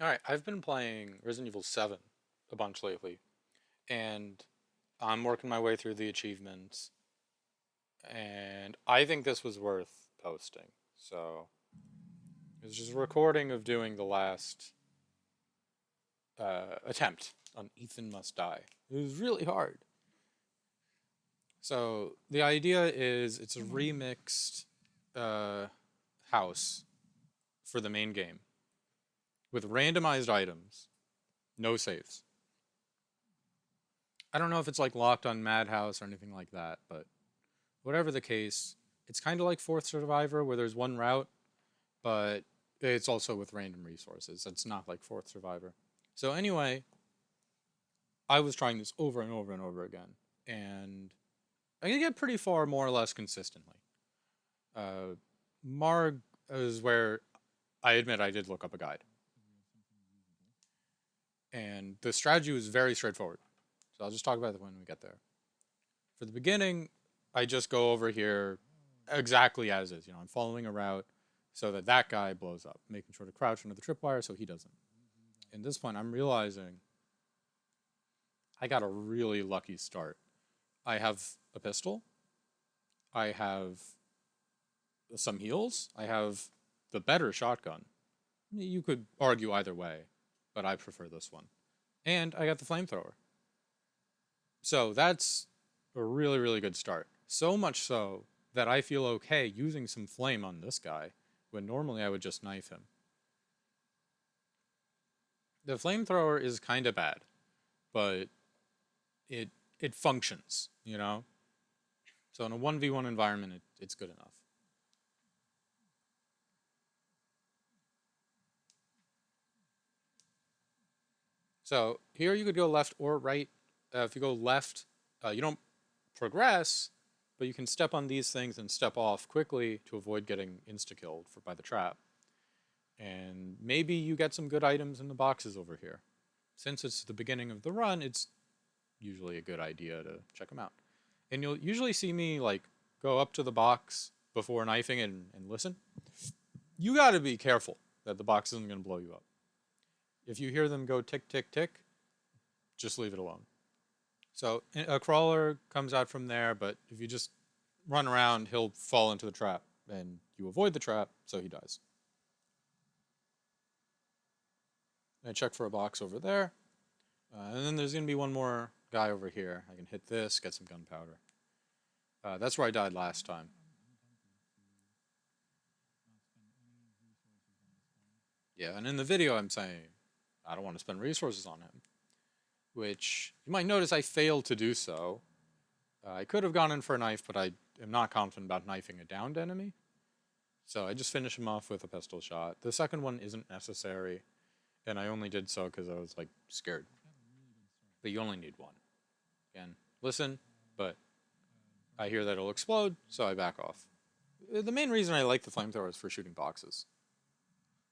Alright, I've been playing Resident Evil 7 a bunch lately, and I'm working my way through the achievements, and I think this was worth posting. So, it's just a recording of doing the last attempt on Ethan Must Die. It was really hard. So, the idea is it's a remixed uh, house for the main game with randomized items, no saves. I don't know if it's like locked on Madhouse or anything like that, but whatever the case, it's kind of like Fourth Survivor where there's one route, but it's also with random resources. It's not like Fourth Survivor. So anyway, I was trying this over and over and over again, and I can get pretty far more or less consistently. Uh, Marg is where I admit I did look up a guide, and the strategy was very straightforward. So I'll just talk about it when we get there. For the beginning, I just go over here exactly as is. I'm following a route so that that guy blows up, making sure to crouch under the tripwire so he doesn't. In this point, I'm realizing I got a really lucky start. I have a pistol. I have some heals. I have the better shotgun. You could argue either way, but I prefer this one. And I got the flamethrower. So that's a really, really good start. So much so that I feel okay using some flame on this guy when normally I would just knife him. The flamethrower is kind of bad, but it it functions. So in a 1v1 environment, it's good enough. So here you could go left or right. If you go left, you don't progress, but you can step on these things and step off quickly to avoid getting insta-killed by the trap. And maybe you get some good items in the boxes over here. Since it's the beginning of the run, it's usually a good idea to check them out. And you'll usually see me like go up to the box before knifing and listen. You gotta be careful that the box isn't gonna blow you up. If you hear them go tick, tick, tick, just leave it alone. So a crawler comes out from there, but if you just run around, he'll fall into the trap, and you avoid the trap, so he dies. I check for a box over there, and then there's gonna be one more guy over here. I can hit this, get some gunpowder. That's where I died last time. Yeah, and in the video I'm saying I don't want to spend resources on him, which you might notice I failed to do so. I could have gone in for a knife, but I am not confident about knifing a downed enemy. So I just finish him off with a pistol shot. The second one isn't necessary, and I only did so because I was like scared. But you only need one. Again, listen, but I hear that it'll explode, so I back off. The main reason I like the flamethrower is for shooting boxes.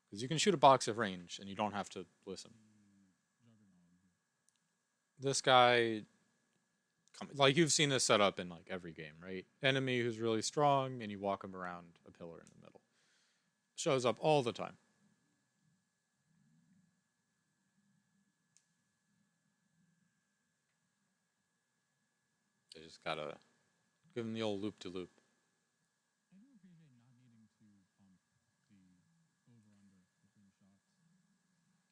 Because you can shoot a box at range, and you don't have to listen. This guy, like you've seen this set up in like every game, right? Enemy who's really strong, and you walk him around a pillar in the middle. Shows up all the time. They just gotta give him the old loop to loop.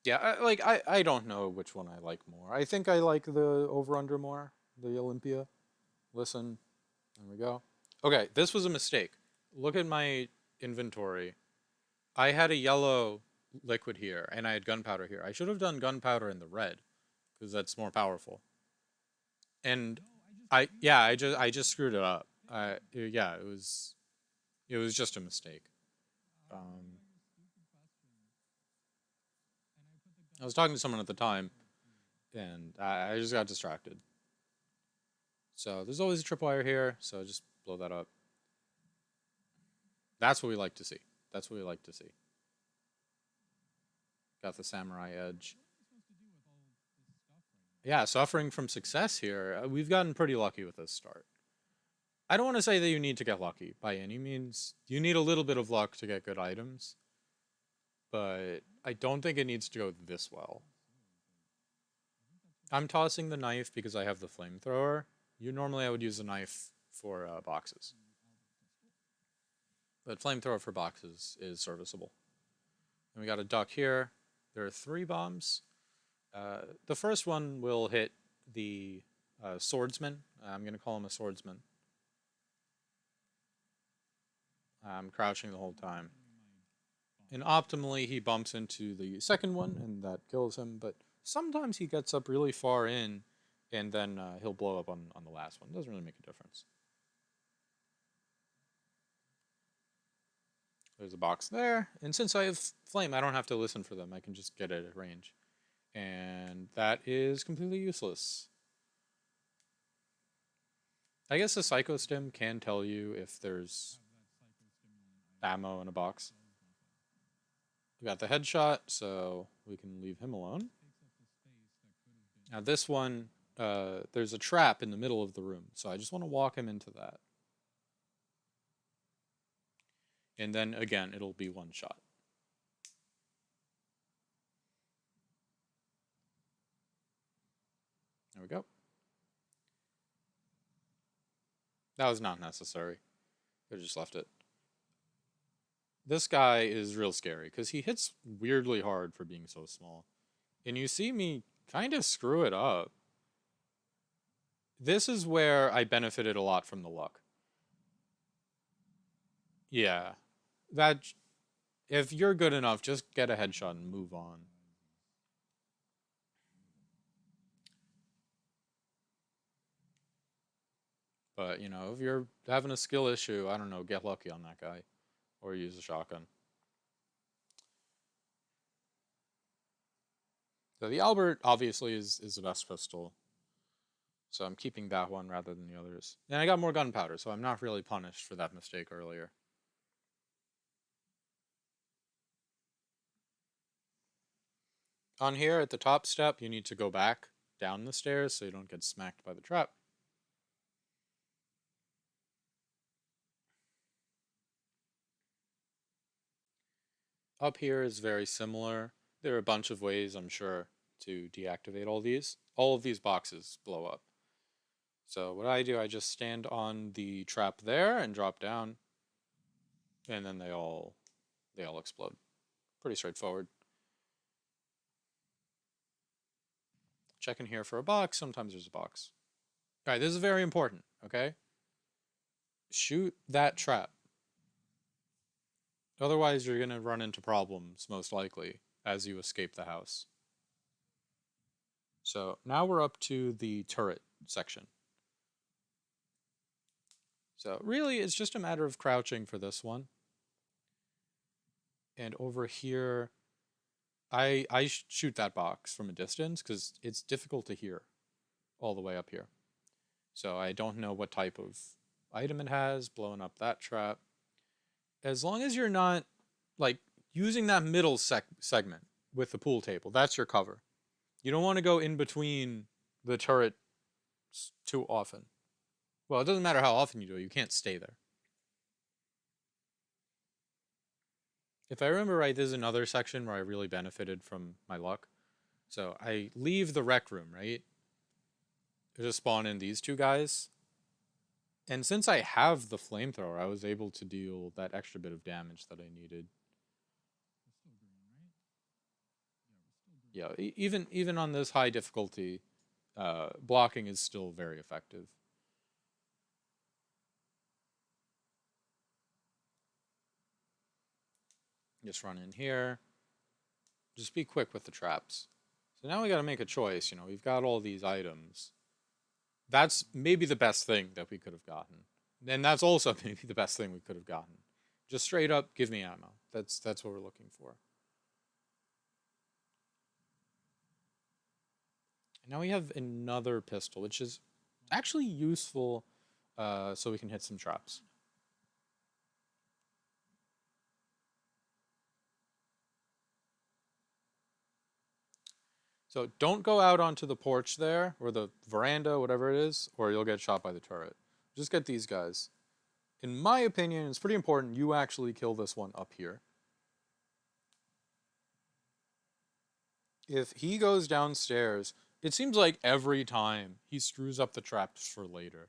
Yeah, I don't know which one I like more. I think I like the over under more, the Olympia. Listen, there we go. Okay, this was a mistake. Look at my inventory. I had a yellow liquid here, and I had gunpowder here. I should have done gunpowder in the red, because that's more powerful. And I just screwed it up. Yeah, it was just a mistake. Um, I was talking to someone at the time, and I just got distracted. So there's always a tripwire here, so just blow that up. That's what we like to see. That's what we like to see. Got the samurai edge. Yeah, suffering from success here. We've gotten pretty lucky with this start. I don't want to say that you need to get lucky by any means. You need a little bit of luck to get good items, but I don't think it needs to go this well. I'm tossing the knife because I have the flamethrower. Normally I would use a knife for boxes. But flamethrower for boxes is serviceable. And we got a duck here. There are 3 bombs. The first one will hit the swordsman. I'm going to call him a swordsman. I'm crouching the whole time. And optimally, he bumps into the second one, and that kills him. But sometimes he gets up really far in, and then he'll blow up on the last one. Doesn't really make a difference. There's a box there. And since I have flame, I don't have to listen for them. I can just get it at range. And that is completely useless. I guess the Psycho Stim can tell you if there's ammo in a box. We got the headshot, so we can leave him alone. Now this one, there's a trap in the middle of the room, so I just want to walk him into that. And then again, it'll be one shot. There we go. That was not necessary. Could have just left it. This guy is real scary because he hits weirdly hard for being so small. And you see me kind of screw it up. This is where I benefited a lot from the luck. Yeah. If you're good enough, just get a headshot and move on. But, if you're having a skill issue, I don't know, get lucky on that guy. Or use a shotgun. So the Albert, obviously, is the best pistol. So I'm keeping that one rather than the others. And I got more gunpowder, so I'm not really punished for that mistake earlier. On here, at the top step, you need to go back down the stairs so you don't get smacked by the trap. Up here is very similar. There are a bunch of ways, I'm sure, to deactivate all these. All of these boxes blow up. So what I do, I just stand on the trap there and drop down. And then they all explode. Pretty straightforward. Check in here for a box. Sometimes there's a box. All right, this is very important, okay? Shoot that trap. Otherwise, you're going to run into problems, most likely, as you escape the house. So now we're up to the turret section. So really, it's just a matter of crouching for this one. And over here, I shoot that box from a distance because it's difficult to hear all the way up here. So I don't know what type of item it has, blowing up that trap. As long as you're not, like, using that middle segment with the pool table, that's your cover. You don't want to go in between the turret too often. Well, it doesn't matter how often you do it, you can't stay there. If I remember right, this is another section where I really benefited from my luck. So I leave the rec room, right? Just spawn in these 2 guys. And since I have the flamethrower, I was able to deal that extra bit of damage that I needed. Yeah, even on this high difficulty, blocking is still very effective. Just run in here. Just be quick with the traps. So now we got to make a choice. We've got all these items. That's maybe the best thing that we could have gotten. And that's also maybe the best thing we could have gotten. Just straight up, give me ammo. That's what we're looking for. And now we have another pistol, which is actually useful so we can hit some traps. So don't go out onto the porch there, or the veranda, whatever it is, or you'll get shot by the turret. Just get these guys. In my opinion, it's pretty important you actually kill this one up here. If he goes downstairs, it seems like every time he screws up the traps for later.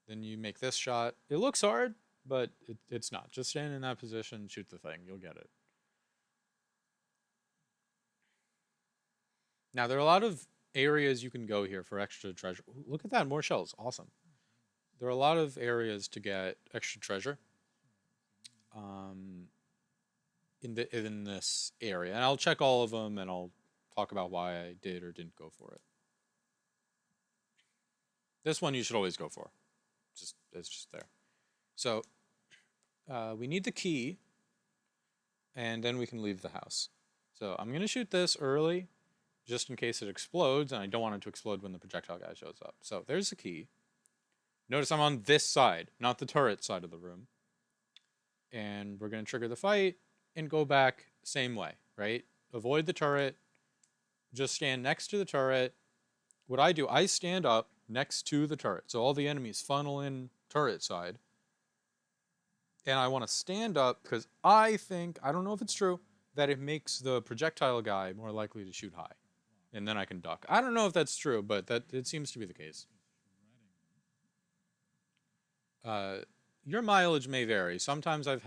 Then you make this shot. It looks hard, but it's not. Just stand in that position, shoot the thing. You'll get it. Now, there are a lot of areas you can go here for extra treasure. Look at that, more shells. Awesome. There are a lot of areas to get extra treasure um, in this area. And I'll check all of them, and I'll talk about why I did or didn't go for it. This one you should always go for. It's just there. So we need the key, and then we can leave the house. So I'm going to shoot this early, just in case it explodes, and I don't want it to explode when the projectile guy shows up. So there's the key. Notice I'm on this side, not the turret side of the room. And we're going to trigger the fight and go back same way, right? Avoid the turret. Just stand next to the turret. What I do, I stand up next to the turret. So all the enemies funnel in turret side. And I want to stand up because I think, I don't know if it's true, that it makes the projectile guy more likely to shoot high. And then I can duck. I don't know if that's true, but it seems to be the case. Your mileage may vary. Sometimes I've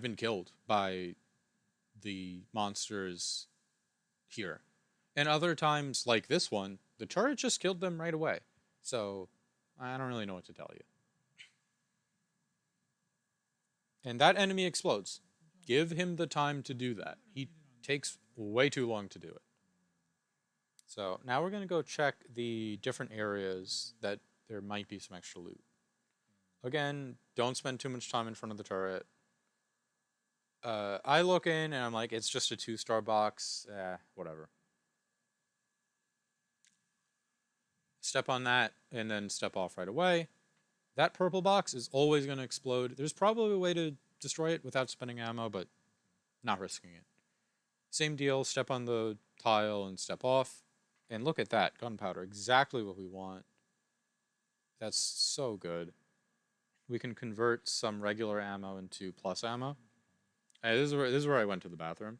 been killed by the monsters here. And other times, like this one, the turret just killed them right away. So, I don't really know what to tell you. And that enemy explodes. Give him the time to do that. He takes way too long to do it. So, now we're going to go check the different areas that there might be some extra loot. Again, don't spend too much time in front of the turret. I look in and I'm like, it's just a 2-star box. Whatever. Step on that and then step off right away. That purple box is always going to explode. There's probably a way to destroy it without spending ammo, but not risking it. Same deal, step on the tile and step off. And look at that, gunpowder, exactly what we want. That's so good. We can convert some regular ammo into plus ammo. This is where I went to the bathroom.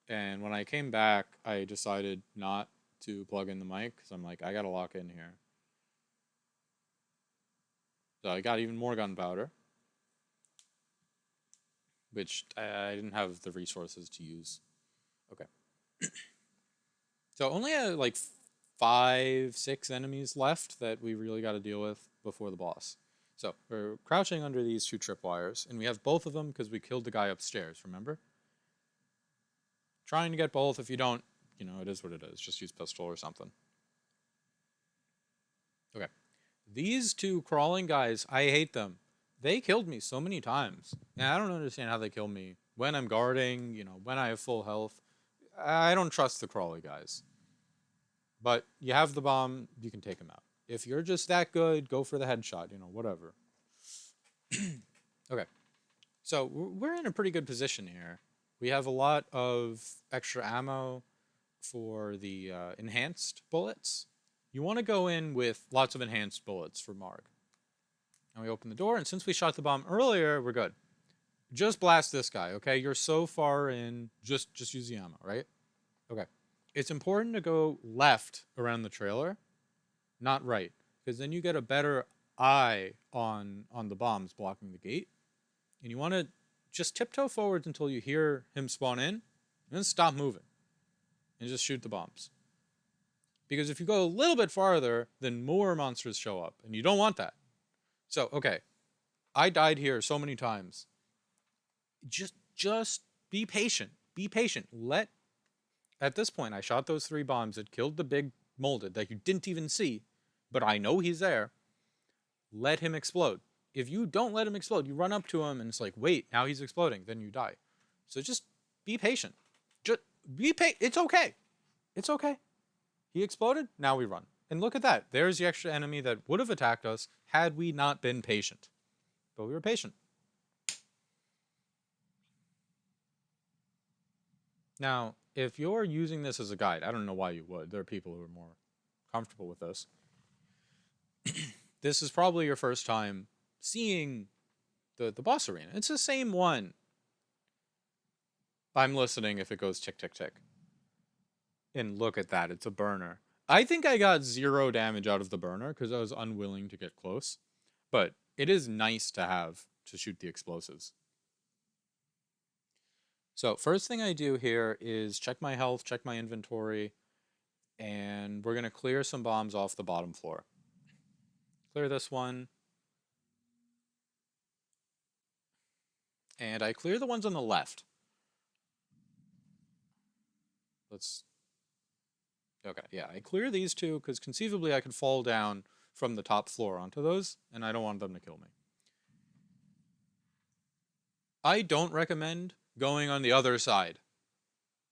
And when I came back, I decided not to plug in the mic because I'm like, I gotta lock in here. So I got even more gunpowder, which I didn't have the resources to use. Okay. So only like 5, 6 enemies left that we really got to deal with before the boss. So we're crouching under these 2 tripwires, and we have both of them because we killed the guy upstairs, remember? Trying to get both. If you don't, it is what it is. Just use pistol or something. Okay. These 2 crawling guys, I hate them. They killed me so many times. And I don't understand how they kill me when I'm guarding, when I have full health. I don't trust the crawly guys. But you have the bomb, you can take them out. If you're just that good, go for the headshot, whatever. Okay. So we're in a pretty good position here. We have a lot of extra ammo for the enhanced bullets. You want to go in with lots of enhanced bullets for Marg. And we open the door, and since we shot the bomb earlier, we're good. Just blast this guy, okay? You're so far in, just use the ammo, right? Okay. It's important to go left around the trailer, not right, because then you get a better eye on the bombs blocking the gate. And you want to just tiptoe forwards until you hear him spawn in, and then stop moving. And just shoot the bombs. Because if you go a little bit farther, then more monsters show up, and you don't want that. So, okay, I died here so many times. Just be patient. Be patient. At this point, I shot those 3 bombs that killed the big molded that you didn't even see, but I know he's there. Let him explode. If you don't let him explode, you run up to him and it's like, wait, now he's exploding, then you die. So just be patient. Just be patient. It's okay. It's okay. He exploded, now we run. And look at that. There's the extra enemy that would have attacked us had we not been patient. But we were patient. Now, if you're using this as a guide, I don't know why you would. There are people who are more comfortable with this. This is probably your first time seeing the boss arena. It's the same one. I'm listening if it goes tick, tick, tick. And look at that, it's a burner. I think I got 0 damage out of the burner because I was unwilling to get close. But it is nice to have to shoot the explosives. So first thing I do here is check my health, check my inventory, and we're going to clear some bombs off the bottom floor. Clear this one. And I clear the ones on the left. Okay, yeah, I clear these two because conceivably I could fall down from the top floor onto those, and I don't want them to kill me. I don't recommend going on the other side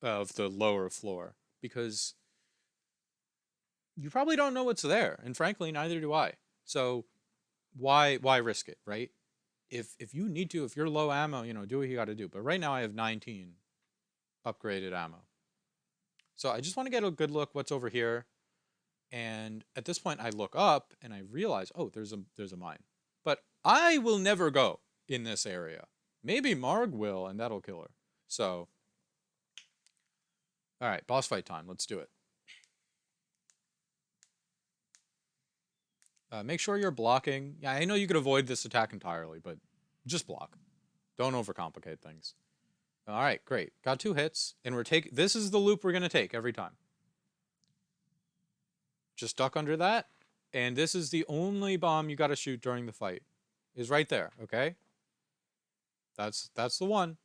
of the lower floor because you probably don't know what's there, and frankly, neither do I. So why risk it, right? If you need to, if you're low ammo, do what you got to do. But right now I have 19 upgraded ammo. So I just want to get a good look what's over here. And at this point I look up and I realize, oh, there's a mine. But I will never go in this area. Maybe Marg will, and that'll kill her. So, all right, boss fight time. Let's do it. Make sure you're blocking. Yeah, I know you could avoid this attack entirely, but just block. Don't overcomplicate things. All right, great. Got 2 hits, and this is the loop we're going to take every time. Just duck under that, and this is the only bomb you got to shoot during the fight. Is right there, okay? That's the one.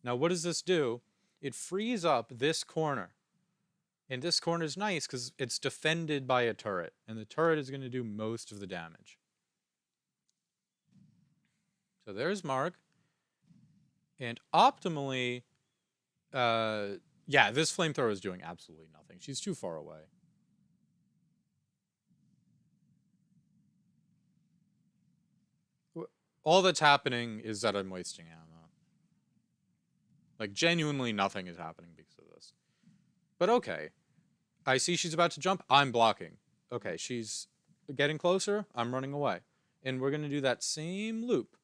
Now, what does this do? It frees up this corner. And this corner is nice because it's defended by a turret, and the turret is going to do most of the damage. So there's Marg. And optimally, yeah, this flamethrower is doing absolutely nothing. She's too far away. All that's happening is that I'm wasting ammo. Like, genuinely nothing is happening because of this. But okay. I see she's about to jump. I'm blocking. Okay, she's getting closer. I'm running away. And we're going to do that same loop.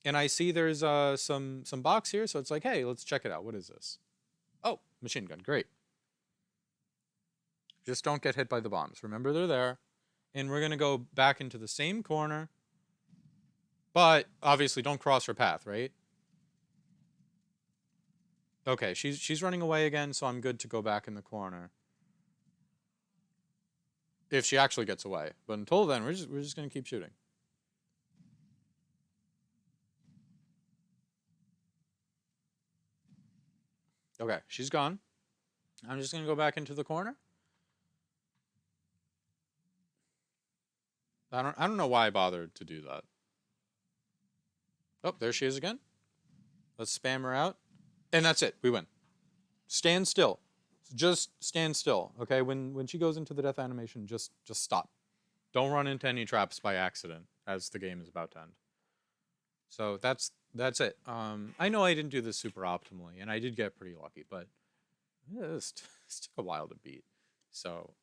And I see there's some box here, so it's like, hey, let's check it out. What is this? Oh, machine gun. Great. Just don't get hit by the bombs. Remember, they're there. And we're going to go back into the same corner. But obviously, don't cross her path, right? Okay, she's running away again, so I'm good to go back in the corner. If she actually gets away. But until then, we're just going to keep shooting. Okay, she's gone. I'm just going to go back into the corner. I don't know why I bothered to do that. Oh, there she is again. Let's spam her out. And that's it. We win. Stand still. Just stand still, okay? When she goes into the death animation, just stop. Don't run into any traps by accident as the game is about to end. So that's it. I know I didn't do this super optimally, and I did get pretty lucky, but this took a while to beat. So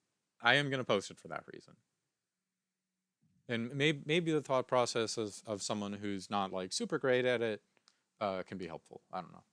I am going to post it for that reason. And maybe the thought process of someone who's not like super great at it can be helpful. I don't know.